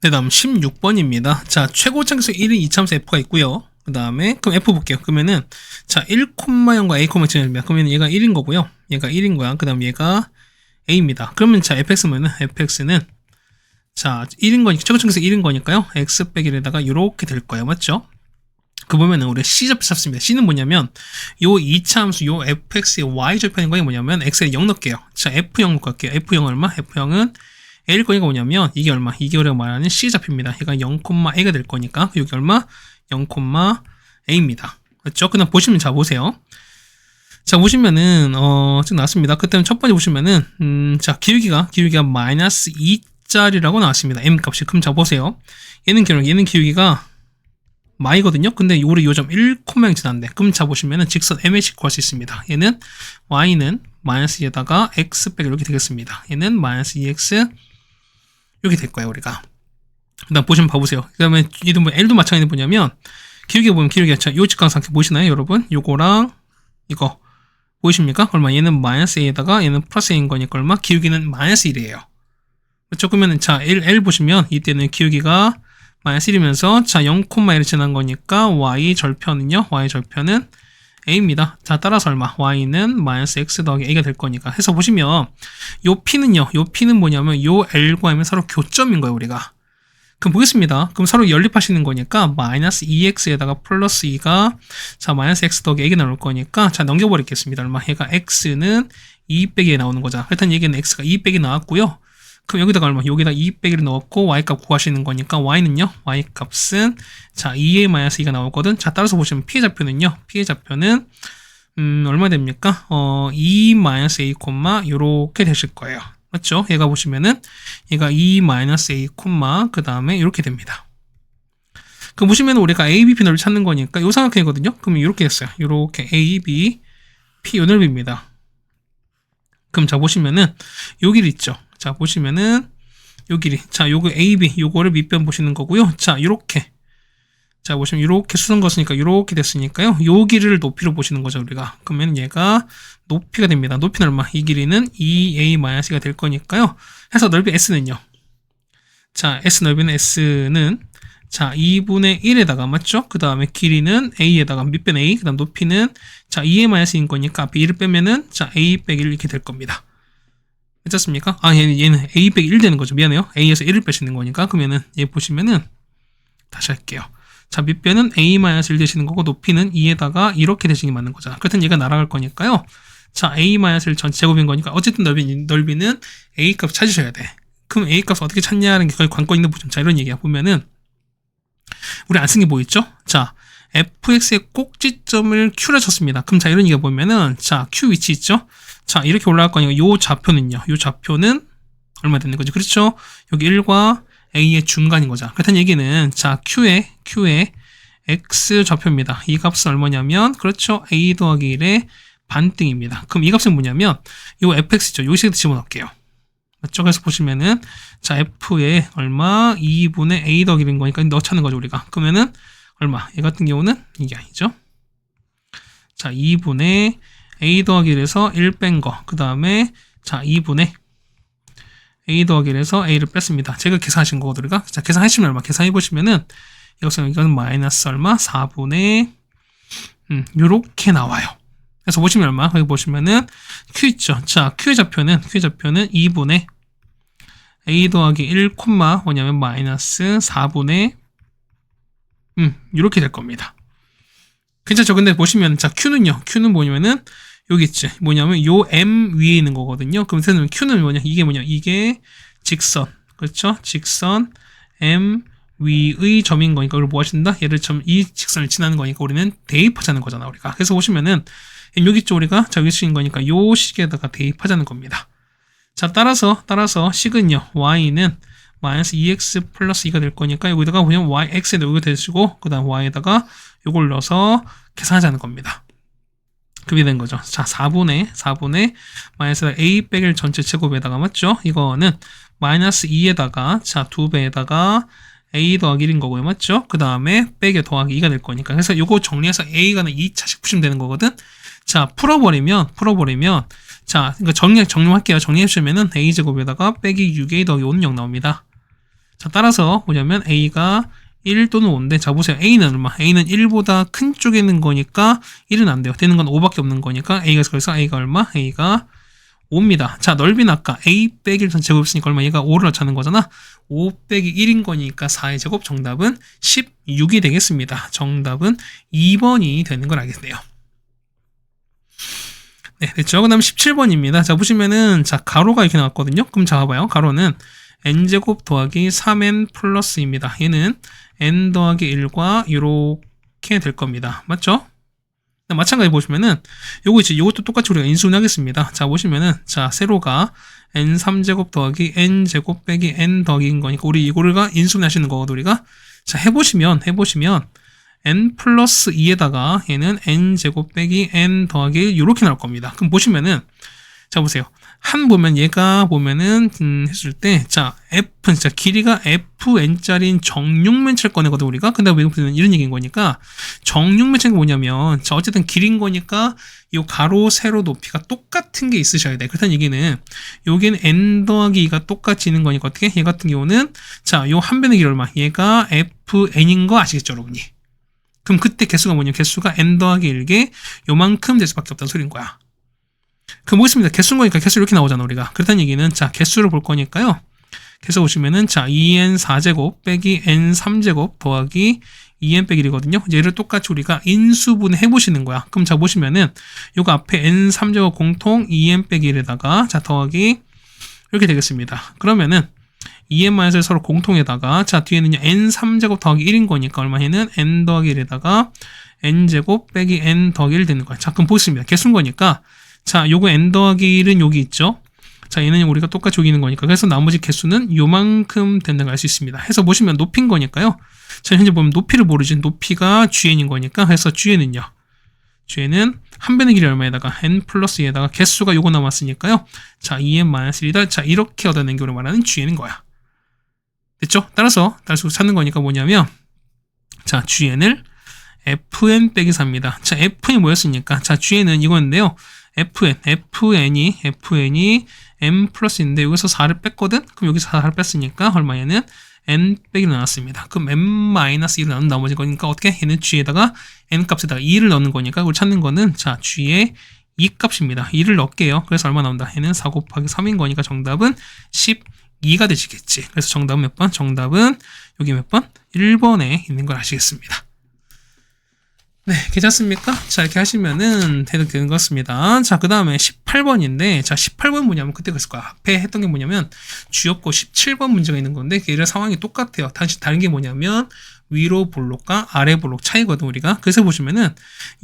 네, 다음 16번입니다. 자, 최고차계수 1인 이차함수 f가 있고요. 그 다음에 그럼 f 볼게요. 그러면은 자, 1,0과 a,7입니다. 그러면 얘가 1인 거고요. 얘가 1인 거야. 그 다음 얘가 a입니다. 그러면 자, fx는 자, 1인 거니까 최고차계수 1인 거니까요. x 빼기 1에다가 이렇게 될 거예요. 맞죠? 그 보면은 우리 C좌표 잡습니다. C는 뭐냐면 요 2차 함수 요 fx의 y절편인 거에 뭐냐면 x에 0 넣을게요. 자, f0 넣을게요. f0 얼마? f0은 a일 거니까 뭐냐면 이게 얼마? 이게 우리가 말하는 C좌표입니다. 얘가 0,a가 될 거니까 여기 얼마? 0,a입니다. 그렇죠? 그다음 보시면 자 보세요. 자, 보시면은 지금 나왔습니다. 그때는 첫 번째 보시면은 자, 기울기가 마이너스 2짜리라고 나왔습니다. m 값이. 그럼 자 보세요. 얘는 기울기가 마이거든요. 근데 우리 요점 1,0 지났는데 그럼 자 보시면은 직선 mx 구할 수 있습니다. 얘는 y는 마이너스 2에다가 x 빼기 이렇게 되겠습니다. 얘는 마이너스 2x 이렇게 될 거예요. 우리가. 그다음 보시면 봐보세요. 그 다음에 얘도 뭐 l도 마찬가지로 뭐냐면 기울기가 보면 기울기가 자, 요 직각상태 보이시나요, 여러분? 요거랑 이거 보이십니까? 얼마? 얘는 마이너스 a에다가 얘는 플러스 a인 거니까 얼마? 기울기는 마이너스 1이에요. 그렇죠? 그러면은 자, l 보시면 이때는 기울기가 마이너스 1이면서 자, 0,1을 지난 거니까 y절편은요. y절편은 a입니다. 자, 따라서 얼마? y는 마이너스 x 더하기 a가 될 거니까 해서 보시면 요 p는 뭐냐면 요 l과 m은 서로 교점인 거예요. 우리가. 그럼 보겠습니다. 그럼 서로 연립하시는 거니까 마이너스 2x에다가 플러스 2가 자, 마이너스 x 더하기 a가 나올 거니까 자, 넘겨버리겠습니다. 얼마? 얘가 x는 2 빼기에 나오는 거죠. 일단 얘기는 x가 2 빼기 나왔고요. 그럼 여기다가 얼마? 여기다 2 빼기를 넣었고 y값 구하시는 거니까 y는요. y값은 자, 2a 마이너스 2가 나오거든. 자, 따라서 보시면 p의 좌표는요. p의 좌표는 얼마 됩니까? 2 마이너스 a, 요렇게 되실 거예요. 맞죠? 얘가 보시면은 얘가 2 마이너스 a, 그 다음에 이렇게 됩니다. 그럼 보시면 우리가 a, b, p 넓이 찾는 거니까 요 삼각형이거든요. 그럼 이렇게 됐어요. 요렇게 a, b, p 요 넓이입니다. 그럼 자 보시면은 요 길 있죠. 자, 보시면은 요 길이. 자, 요거 AB 요거를 밑변 보시는 거고요. 자, 요렇게. 자, 보시면 요렇게 수선 거으니까 요렇게 됐으니까요. 요 길이를 높이로 보시는 거죠, 우리가. 그러면 얘가 높이가 됩니다. 높이는 얼마? 이 길이는 2a-가 될 거니까요. 해서 넓이 S는요. 자, S 넓이는 S는 자, 2분의 1에다가 맞죠? 그 다음에 길이는 A에다가 밑변 A, 그 다음 높이는 자, 2a-인 거니까 앞에 1을 빼면은 자, A 빼기 1 이렇게 될 겁니다. 괜찮습니까? 아, 얘는 A 빼기 1 되는 거죠. 미안해요. A에서 1을 빼시는 거니까. 그러면은 얘 보시면은 다시 할게요. 자, 밑변은 A-1 되시는 거고 높이는 2에다가 이렇게 되시는 게 맞는 거잖아. 그렇다면 얘가 날아갈 거니까요. 자, A-1 전 제곱인 거니까 어쨌든 넓이는 A 값 찾으셔야 돼. 그럼 A 값 어떻게 찾냐는 게 거의 관건인데 보죠. 자, 이런 얘기야. 보면은 우리 안 쓴 게 뭐 있죠? 자, fx의 꼭지점을 q라 쳤습니다. 그럼 자, 이런 얘기가 보면은 자, q 위치 있죠? 자, 이렇게 올라갈 거니까 요 좌표는요. 요 좌표는 얼마 되는 거죠? 그렇죠? 여기 1과 a의 중간인 거죠. 그렇다는 얘기는 자, q의 x 좌표입니다. 이 값은 얼마냐면 그렇죠? a 더하기 1의 반등입니다. 그럼 이 값은 뭐냐면 요 fx죠. 요 식에다 집어넣을게요. 맞죠? 그래서 보시면은 자, f의 얼마 2분의 a 더하기 1인 거니까 넣자는 거죠, 우리가. 그러면은 얼마? 얘 같은 경우는 이게 아니죠. 자, 2분의 a 더하기 1에서 1 뺀 거. 그 다음에 자, 2분의 a 더하기 1에서 a를 뺐습니다. 제가 계산하신 거거든요. 우리가. 자, 계산하시면 얼마? 계산해 보시면은 이것은 마이너스 얼마? 4분의 요렇게 나와요. 그래서 보시면 얼마? 여기 보시면은 q 있죠. 자, q의 좌표는 2분의 a 더하기 1, 뭐냐면 마이너스 4분의 이렇게 될 겁니다. 괜찮죠? 근데 보시면 자, q는 뭐냐면은 여기 있지. 뭐냐면 요 m 위에 있는 거거든요. 그럼 q는 뭐냐? 이게 직선. 그렇죠? 직선 m 위의 점인 거니까 우리 뭐 하신다? 얘를 이 직선을 지나는 거니까 우리는 대입하자는 거잖아, 우리가. 그래서 보시면은 여기 있죠, 우리가. 자, 여기 식인 거니까 요 식에다가 대입하자는 겁니다. 자, 따라서 식은요. y는 마이너스 2x 플러스 2가 될 거니까 여기다가 그냥 x에다 여기 대시고 그 다음 y에다가 요걸 넣어서 계산하자는 겁니다. 그게 된 거죠. 자, 4분의 마이너스 a 빼기 1 전체 제곱에다가 맞죠? 이거는 마이너스 2에다가 자, 2배에다가 a 더하기 1인 거고요. 맞죠? 그 다음에 빼기 더하기 2가 될 거니까. 그래서 요거 정리해서 a가 2차씩 푸시면 되는 거거든. 자, 풀어버리면 자, 그러니까 정리할게요. 정리해주시면은 a제곱에다가 빼기 6a 더하기 5는 0 나옵니다. 자, 따라서 뭐냐면 a가 1 또는 5인데 자, 보세요. a는 얼마? a는 1보다 큰 쪽에 있는 거니까 1은 안 돼요. 되는 건 5밖에 없는 거니까 그래서 a가 얼마? a가 5입니다. 자, 넓이는 아까 a 빼기 1 제곱 있으니까 얼마? 얘가 5를 넣자는 거잖아. 5 빼기 1인 거니까 4의 제곱 정답은 16이 되겠습니다. 정답은 2번이 되는 걸 알겠네요. 네, 됐죠? 그 다음 17번입니다. 자, 보시면은, 자, 가로가 이렇게 나왔거든요? 그럼 자, 봐봐요. 가로는 n제곱 더하기 3n 플러스입니다. 얘는 n 더하기 1과 이렇게 될 겁니다. 맞죠? 마찬가지 보시면은, 요거 있지. 요것도 똑같이 우리가 인수분 하겠습니다. 자, 보시면은, 자, 세로가 n3제곱 더하기 n제곱 빼기 n 더하기인 거니까, 우리 이거가 인수분 하시는 거거든, 우리가. 자, 해보시면, n 플러스 2에다가 얘는 n제곱 빼기 n 더하기 1 이렇게 나올 겁니다. 그럼 보시면은 자, 보세요. 보면 얘가 보면은 했을 때 자, f는 자, 길이가 fn짜리인 정육면체를 꺼내거든, 우리가. 근데 왜 보면 이런 얘기인 거니까 정육면체가 뭐냐면 자, 어쨌든 길인 거니까 이 가로 세로 높이가 똑같은 게 있으셔야 돼. 그렇다는 얘기는 여기는 n 더하기 2가 똑같이 있는 거니까 어떻게? 얘 같은 경우는 자, 요 한 변의 길이 얼마? 얘가 fn인 거 아시겠죠, 여러분이? 그럼 그때 개수가 뭐냐면 개수가 n 더하기 1개 요만큼 될 수밖에 없다는 소리인 거야. 그럼 뭐 있습니다. 개수인 거니까 개수 이렇게 나오잖아, 우리가. 그렇다는 얘기는 자, 개수를 볼 거니까요. 개수 보시면은 자, 2n 4제곱 빼기 n 3제곱 더하기 2n 빼기 1이거든요. 얘를 똑같이 우리가 인수분해 해보시는 거야. 그럼 자, 보시면은 요거 앞에 n 3제곱 공통 2n 빼기 1에다가 자, 더하기 이렇게 되겠습니다. 그러면은 2n-을 서로 공통에다가 자, 뒤에는요 n 3제곱 더하기 1인 거니까 얼마에는 n 더하기 1에다가 n제곱 빼기 n 더하기 1 되는 거야. 자, 그럼 보겠습니다. 개수인 거니까 자, 요거 n 더하기 1은 여기 있죠. 자, 얘는 우리가 똑같이 여기 있는 거니까 그래서 나머지 개수는 요만큼 된다는 걸 알 수 있습니다. 해서 보시면 높이인 거니까요. 자, 현재 보면 높이를 모르지. 높이가 GN인 거니까 그래서 GN은요. GN은 한 변의 길이 얼마에다가 n 플러스 2에다가 개수가 요거 남았으니까요. 자, 2n-1이다. 자, 이렇게 얻어낸 게 우리가 말하는 GN인 거야. 됐죠? 따라서 찾는 거니까 뭐냐면 자, GN을 fn 빼기 4입니다. 자, fn이 뭐였습니까? 자, GN은 이거였는데요. fn이 m 플러스인데 여기서 4를 뺐거든? 그럼 여기서 4를 뺐으니까 얼마에는 n 빼기를 나눴습니다. 그럼 m-2를 나눈 나머지 거니까 어떻게? 얘는 g에다가 n 값에다가 2를 넣는 거니까 그걸 찾는 거는 자, g에 2 값입니다. 2를 넣을게요. 그래서 얼마 나온다? 얘는 4 곱하기 3인 거니까 정답은 12가 되시겠지. 그래서 정답은 몇 번? 정답은 여기 몇 번? 1번에 있는 걸 아시겠습니다. 네, 괜찮습니까? 자, 이렇게 하시면은 되는 것 같습니다. 자, 그 다음에 18번인데, 자, 18번 뭐냐면 그때 그랬을 거야. 앞에 했던 게 뭐냐면 주였고 17번 문제가 있는 건데, 얘를 상황이 똑같아요. 다른 게 뭐냐면 위로 볼록과 아래 볼록 차이거든, 우리가. 그래서 보시면은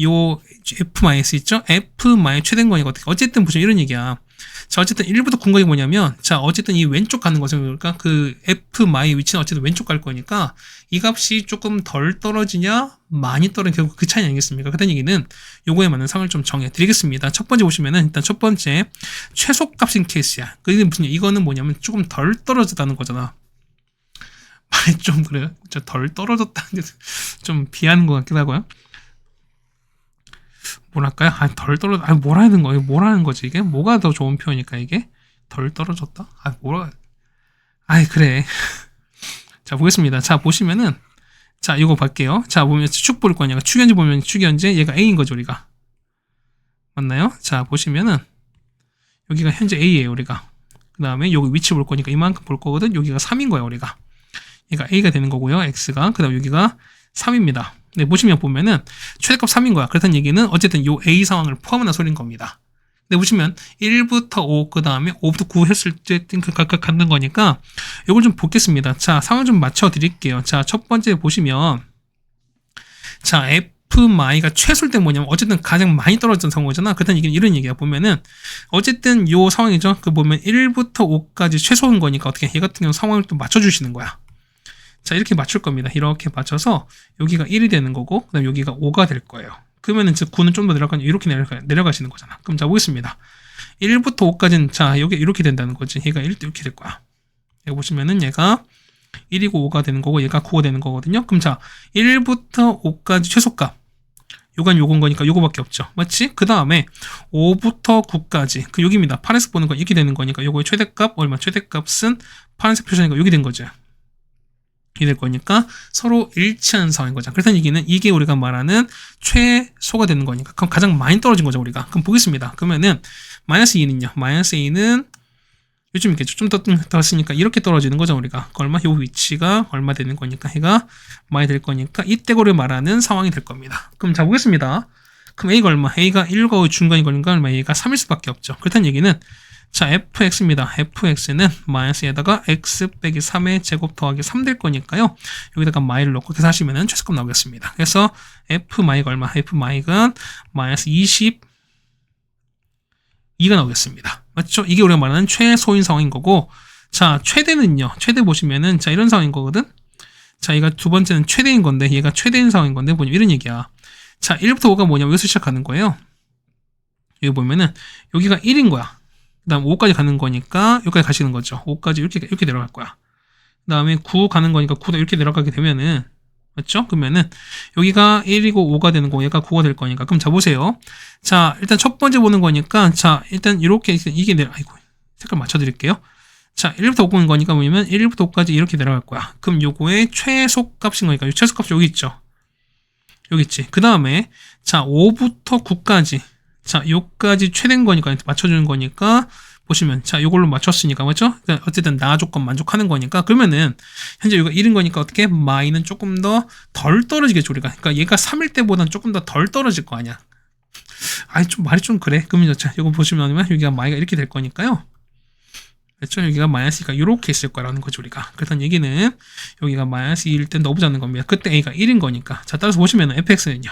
요 F- 있죠? F- 최대인 거니까 어쨌든 보시면 이런 얘기야. 자, 어쨌든 1부터 9까지 뭐냐면, 자, 어쨌든 이 왼쪽 가는 거죠. 그러니까 그 F- 위치는 어쨌든 왼쪽 갈 거니까 이 값이 조금 덜 떨어지냐, 많이 떨어지냐, 결국 그 차이 아니겠습니까? 그런 얘기는 요거에 맞는 상을 좀 정해 드리겠습니다. 첫 번째 보시면은 일단 첫 번째 최소값인 케이스야. 이거는 뭐냐면 조금 덜 떨어졌다는 거잖아. 말이 좀 그래요. 덜 떨어졌다는 게 좀 비하는 것 같기도 하고요. 뭐랄까요? 덜 떨어져. 뭐라는 거예요? 뭐라는 거지, 이게? 뭐가 더 좋은 표현일까, 이게? 덜 떨어졌다? 그래. 자, 보겠습니다. 자, 보시면은, 자, 이거 볼게요. 자, 보면 축 볼 거냐. 축현재 보면 축현재, 얘가 A인 거죠, 우리가. 맞나요? 자, 보시면은, 여기가 현재 A예요, 우리가. 그 다음에 여기 위치 볼 거니까 이만큼 볼 거거든. 여기가 3인 거야, 우리가. 얘가 A가 되는 거고요, X가. 그 다음 여기가 3입니다. 네, 보면은 최대값 3인 거야. 그렇다는 얘기는 어쨌든 요 A 상황을 포함한 소리인 겁니다. 네, 보시면 1부터 5, 그 다음에 5부터 9 했을 때 각각 갖는 거니까 이걸 좀 보겠습니다. 자, 상황 좀 맞춰 드릴게요. 자, 첫 번째 보시면 자, F-가 최소일 때 뭐냐면 어쨌든 가장 많이 떨어졌던 상황이잖아. 그렇다는 얘기는 이런 얘기야. 보면은 어쨌든 요 상황이죠. 그 보면 1부터 5까지 최소인 거니까 어떻게 얘 같은 경우 상황을 또 맞춰 주시는 거야. 자, 이렇게 맞출 겁니다. 이렇게 맞춰서 여기가 1이 되는 거고 그 다음에 여기가 5가 될 거예요. 그러면은 9는 좀 더 내려가니 이렇게 내려가시는 거잖아. 그럼 자, 보겠습니다. 1부터 5까지는 자, 여기 이렇게 된다는 거지. 얘가 1 이렇게 될 거야. 여기 보시면은 얘가 1이고 5가 되는 거고 얘가 9가 되는 거거든요. 그럼 자, 1부터 5까지 최소값. 요건 거니까 요거밖에 없죠. 맞지? 그 다음에 5부터 9까지 그 여기입니다. 파란색 보는 거 이렇게 되는 거니까 요거의 최대값 얼마? 최대값은 파란색 표시니까 여기 된 거죠. 될 거니까 서로 일치하는 상황인 거죠. 그렇다는 얘기는 이게 우리가 말하는 최소가 되는 거니까 그럼 가장 많이 떨어진 거죠, 우리가. 그럼 보겠습니다. 그러면은 마이너스 2는요. 마이너스 2는 요즘 있겠죠. 좀 더 쓰니까 이렇게 떨어지는 거죠, 우리가. 얼마? 요 위치가 얼마 되는 거니까 해가 많이 될 거니까 이때고를 말하는 상황이 될 겁니다. 그럼 자, 보겠습니다. 그럼 A가 얼마? A가 1과 중간인 거니까 얼마? A가 3일 수밖에 없죠. 그렇다는 얘기는 자, fx입니다. fx는 마이너스에다가 x 빼기 3의 제곱 더하기 3 될 거니까요. 여기다가 마이를 넣고 계산하시면 최소값 나오겠습니다. 그래서 f마이가 얼마? f마이가 마이너스 22가 나오겠습니다. 맞죠? 이게 우리가 말하는 최소인 상황인 거고, 자, 최대는요. 최대 보시면은 자, 이런 상황인 거거든. 자, 얘가 두 번째는 최대인 건데 얘가 최대인 상황인 건데 뭐냐 이런 얘기야. 자, 1부터 5가 뭐냐? 여기서 시작하는 거예요. 여기 보면은 여기가 1인 거야. 그 다음 5까지 가는 거니까 여기까지 가시는 거죠. 5까지 이렇게 내려갈 거야. 그 다음에 9 가는 거니까 9도 이렇게 내려가게 되면은 맞죠? 그러면은 여기가 1이고 5가 되는 거 얘가 9가 될 거니까 그럼 자 보세요. 자, 일단 첫 번째 보는 거니까 자, 일단 이렇게 이게 아이고 색깔 맞춰 드릴게요. 자, 1부터 5 보는 거니까 뭐냐면 1부터 5까지 이렇게 내려갈 거야. 그럼 요거의 최소값인 거니까 이 최소값이 여기 있죠. 여기 있지. 그 다음에 자, 5부터 9까지 자, 요까지 최대인 거니까 맞춰주는 거니까 보시면 자, 요걸로 맞췄으니까 맞죠? 그러니까 어쨌든 나 조건 만족하는 거니까 그러면은 현재 이거 1인 거니까 어떻게 마이는 조금 더 덜 떨어지겠죠, 우리가. 그러니까 얘가 3일 때보다는 조금 더 덜 떨어질 거 아니야. 좀 말이 좀 그래. 그러면 자, 이거 보시면 여기가 마이가 이렇게 될 거니까요. 그렇죠? 여기가 마이너스니까 이렇게 있을 거라는 거죠, 우리가. 그렇다는 얘기는 여기가 마이너스 2일 때 넣어보자는 겁니다. 그때 A가 1인 거니까. 자, 따라서 보시면 fx는요.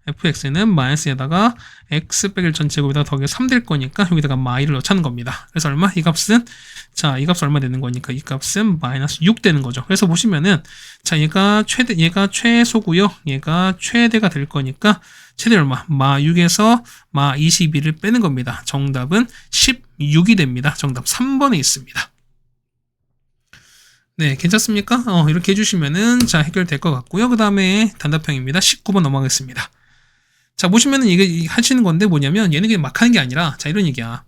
fx는 마이너스에다가 x 빼기 전체곱에다가 더하기 3 될 거니까 여기다가 마이를 넣자는 겁니다. 그래서 얼마? 이 값은 자, 이 값은 얼마 되는 거니까 이 값은 마이너스 6 되는 거죠. 그래서 보시면은 자, 얘가 최소고요. 얘가 최대가 될 거니까 최대 얼마? 마 6에서 마 22를 빼는 겁니다. 정답은 16이 됩니다. 정답 3번에 있습니다. 네, 괜찮습니까? 이렇게 해주시면은 자, 해결될 것 같고요. 그 다음에 단답형입니다. 19번 넘어가겠습니다. 자, 보시면은 이게 하시는 건데 뭐냐면 얘는 그냥 막 하는 게 아니라 자, 이런 얘기야.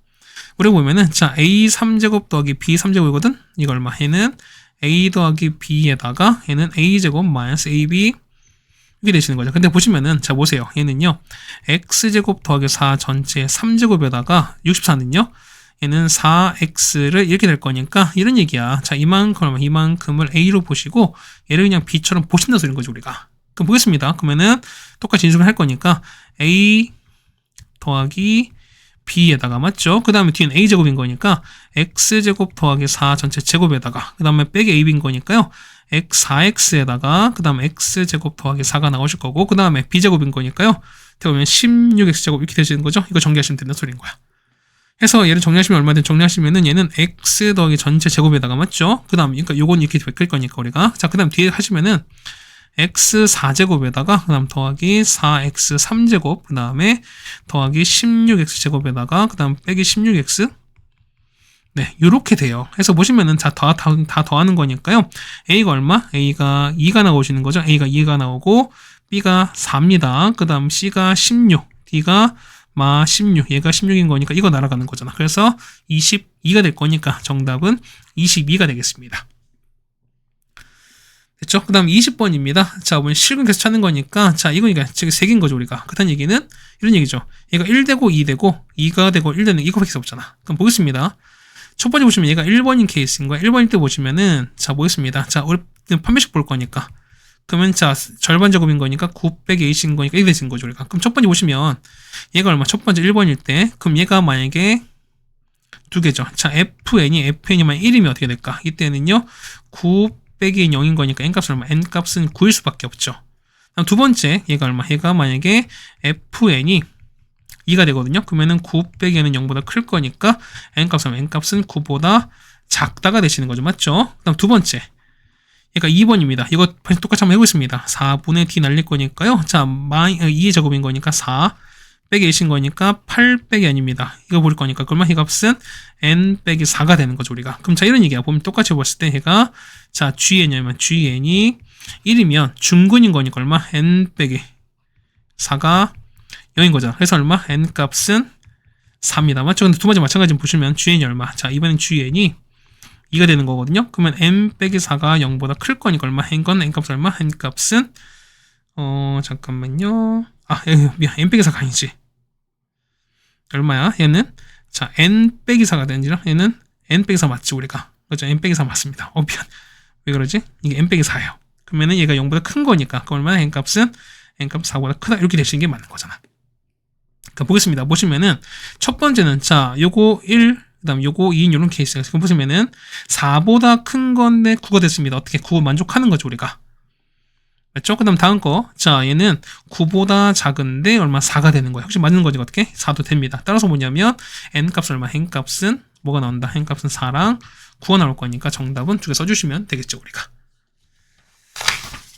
우리가 보면은 자, a 3제곱 더하기 b 3제곱이거든. 이거 얼마? 얘는 a 더하기 b에다가 얘는 a 제곱 마이너스 ab 이게 되시는 거죠. 근데 보시면은, 자, 보세요. 얘는요, x제곱 더하기 4 전체 3제곱에다가 64는요, 얘는 4x를 이렇게 될 거니까, 이런 얘기야. 자, 이만큼을 a로 보시고, 얘를 그냥 b처럼 보신다 소리인 거죠, 우리가. 그럼 보겠습니다. 그러면은, 똑같이 인수를 할 거니까, a 더하기 b에다가, 맞죠? 그 다음에 뒤는 a제곱인 거니까, x제곱 더하기 4 전체 제곱에다가, 그 다음에 빼기 ab인 거니까요, 4x에다가 그 다음에 x제곱 더하기 4가 나오실 거고 그 다음에 b제곱인 거니까요. 어떻게 보면 16x제곱 이렇게 되시는 거죠. 이거 정리하시면 된다는 소리인 거야. 해서 얘를 정리하시면 얼마든 정리하시면은 얘는 x 더하기 전체 제곱에다가 맞죠. 그 다음 그러니까 요건 이렇게 바뀔 거니까 우리가 자 그 다음 뒤에 하시면은 x 4제곱에다가 그 다음 더하기 4x 3제곱 그 다음에 더하기 16x제곱에다가 그 다음 빼기 16x 네, 요렇게 돼요. 해서 보시면은 다 더하는 거니까요. A가 얼마? A가 2가 나오시는 거죠. A가 2가 나오고, B가 4입니다. 그 다음 C가 16, D가 16, 얘가 16인 거니까 이거 날아가는 거잖아. 그래서 22가 될 거니까 정답은 22가 되겠습니다. 됐죠? 그 다음 20번입니다. 자, 우리 실근 계속 찾는 거니까, 자, 이거니까 지금 3개인 거죠, 우리가. 그렇다는 얘기는 이런 얘기죠. 얘가 1되고 2되고, 2가 되고 1되는 이거밖에 없잖아. 그럼 보겠습니다. 첫 번째 보시면 얘가 1번인 케이스인 거야. 1번일 때 보시면은, 자, 보겠습니다. 자, 우리 판매식 볼 거니까. 그러면, 자, 절반 제곱인 거니까 9 빼기 8인 거니까 이게 되신 거죠, 우리가. 그럼 첫 번째 보시면, 얘가 얼마? 첫 번째 1번일 때, 그럼 얘가 만약에 2개죠. 자, fn이 만약 1이면 어떻게 될까? 이때는요, 9 빼기 0인 거니까 n값은 얼마? n값은 9일 수밖에 없죠. 다음 두 번째, 얘가 얼마? 얘가 만약에 fn이 2가 되거든요. 그러면은 9 빼기 는 0보다 클 거니까 n값은 9보다 작다가 되시는 거죠. 맞죠? 그 다음 두 번째. 얘가 2번입니다. 이거 똑같이 한번 해보겠습니다. 4분의 d 날릴 거니까요. 자, 2의 제곱인 거니까 4 빼기 1인 거니까 8 빼기 n입니다. 이거 볼 거니까 그러면 이 값은 n 빼기 4가 되는 거죠, 우리가. 그럼 자, 이런 얘기야. 보면 똑같이 봤을 때 얘가 자, gn이면 gn이 1이면 중근인 거니까 얼마? n 빼기 4가 0인 거죠. 그래서 얼마? n 값은 4입니다. 맞죠? 근데 두 번째 마찬가지로 보시면 gn이 얼마? 자, 이번엔 gn이 2가 되는 거거든요. 그러면 n 빼기 4가 0보다 클 거니까 얼마? n 값은 얼마? n 값은 잠깐만요. 미안. n 빼기 4가 아니지. 얼마야? 얘는 자, n 빼기 4가 되는지라 얘는 n 빼기 4 맞지 우리가. 그렇죠? n 빼기 4 맞습니다. 미안. 왜 그러지? 이게 n 빼기 4예요. 그러면은 얘가 0보다 큰 거니까 그 얼마나 n 값은 4보다 크다 이렇게 되시는 게 맞는 거잖아. 그러니까 보겠습니다. 보시면은 첫 번째는 자, 요거 1, 그다음 요거 2인 요런 케이스가 지금 보시면은 4보다 큰 건데 9가 됐습니다. 어떻게 9 만족하는 거죠, 우리가. 맞죠? 그다음 다음 거. 자, 얘는 9보다 작은데 얼마 4가 되는 거예요. 혹시 맞는 거지 어떻게? 4도 됩니다. 따라서 뭐냐면 n 값은 얼마? n 값은 뭐가 나온다? n 값은 4랑 9가 나올 거니까 정답은 두 개 써주시면 되겠죠, 우리가.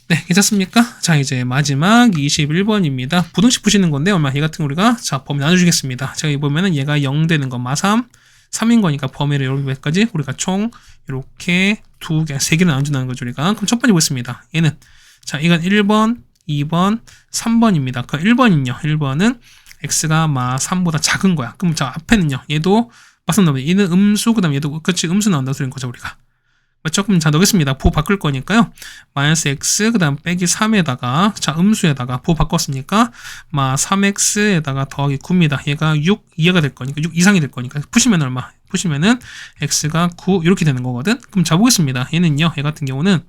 네, 괜찮습니까? 자, 이제 마지막 21번입니다. 부등식 푸시는 건데, 얼마 얘 같은 거 우리가, 자, 범위 나눠주겠습니다. 자, 여기 보면은 얘가 0 되는 거, 3인 거니까 범위를 여기까지 우리가 총, 이렇게 3개를 나눠준다는 거죠, 우리가. 그럼 첫 번째 보겠습니다. 얘는, 자, 이건 1번, 2번, 3번입니다. 그 1번은요, 1번은 x가 3보다 작은 거야. 그럼 자, 앞에는요, 얘도, 맞습니다. 얘는 음수, 그 다음 얘도, 그렇지, 음수 나온다는 소리인 거죠, 우리가. 맞죠? 그럼 자, 넣겠습니다. 보 바꿀 거니까요. 마이너스 x, 그 다음 빼기 3에다가, 자, 음수에다가, 보 바꿨으니까, 3x에다가 더하기 9입니다. 얘가 6 이하가 될 거니까, 6 이상이 될 거니까. 푸시면 얼마? 푸시면은, x가 9, 이렇게 되는 거거든? 그럼 자, 보겠습니다. 얘는요, 얘 같은 경우는,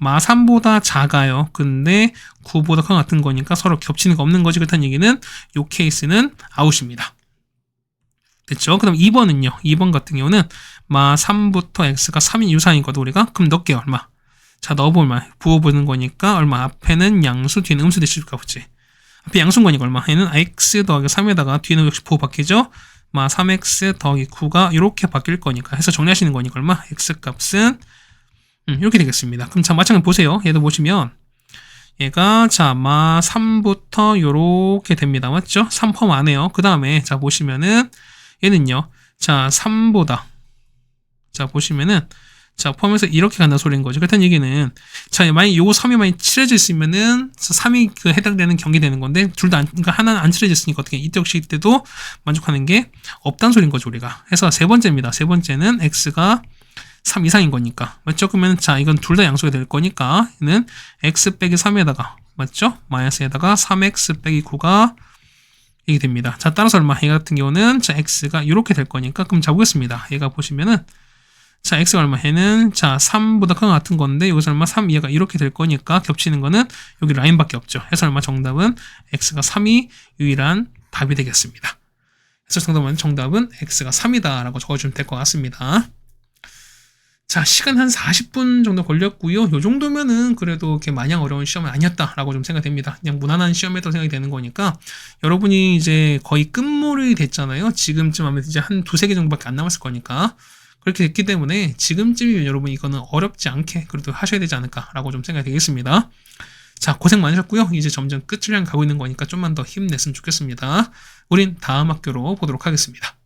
3보다 작아요. 근데 9보다 큰 것 같은 거니까 서로 겹치는 거 없는 거지. 그렇다는 얘기는, 요 케이스는 아웃입니다. 됐죠? 그 다음 2번은요. 2번 같은 경우는 3부터 x가 3인 유사인거든 우리가. 그럼 넣을게요. 얼마? 자, 넣어보면 부어보는 거니까 얼마? 앞에는 양수, 뒤는 음수 대실 수가 없지. 앞에 양수인 거니까 얼마? 얘는 x 더하기 3에다가 뒤는 역시 부호 바뀌죠? 3x 더하기 9가 이렇게 바뀔 거니까 해서 정리하시는 거니까 얼마? x 값은 이렇게 되겠습니다. 그럼 자, 마찬가지로 보세요. 얘도 보시면 얘가 자, 3부터 요렇게 됩니다. 맞죠? 3 포함 안 해요. 그 다음에 자, 보시면은 얘는요. 자, 3보다 자, 보시면은 자, 포함해서 이렇게 간다는 소리인 거죠. 그렇다는 얘기는 자, 만약 요거 3이 많이 칠해져 있으면은 3이 그 해당되는 경계되는 건데 둘 다 그러니까 하나는 안 칠해졌으니까 어떻게 이때 역시 이때도 만족하는 게 없다는 소리인 거죠, 우리가. 해서 세 번째입니다. 세 번째는 x가 3 이상인 거니까. 맞죠? 그러면 자, 이건 둘 다 양수가 될 거니까 얘는 x 빼기 3에다가 맞죠? 마이너스에다가 3x 빼기 9가 이게 됩니다. 자, 따라서 얼마? 얘 같은 경우는 자, x가 이렇게 될 거니까 그럼 잡보겠습니다. 얘가 보시면은 자, x가 얼마? 얘는 자, 3보다 큰 거 같은 건데 여기서 얼마? 3 얘가 이렇게 될 거니까 겹치는 거는 여기 라인밖에 없죠. 해서 얼마? 정답은 x가 3이 유일한 답이 되겠습니다. 그래서 정답은 x가 3이다 라고 적어주면 될 것 같습니다. 자, 시간 한 40분 정도 걸렸고요. 요 정도면은 그래도 이렇게 마냥 어려운 시험은 아니었다라고 좀 생각됩니다. 그냥 무난한 시험이라고 생각이 되는 거니까 여러분이 이제 거의 끝물이 됐잖아요. 지금쯤 하면 이제 한 두세 개 정도밖에 안 남았을 거니까 그렇게 됐기 때문에 지금쯤이면 여러분 이거는 어렵지 않게 그래도 하셔야 되지 않을까라고 좀 생각이 되겠습니다. 자, 고생 많으셨고요. 이제 점점 끝을 향해 가고 있는 거니까 좀만 더 힘냈으면 좋겠습니다. 우린 다음 학교로 보도록 하겠습니다.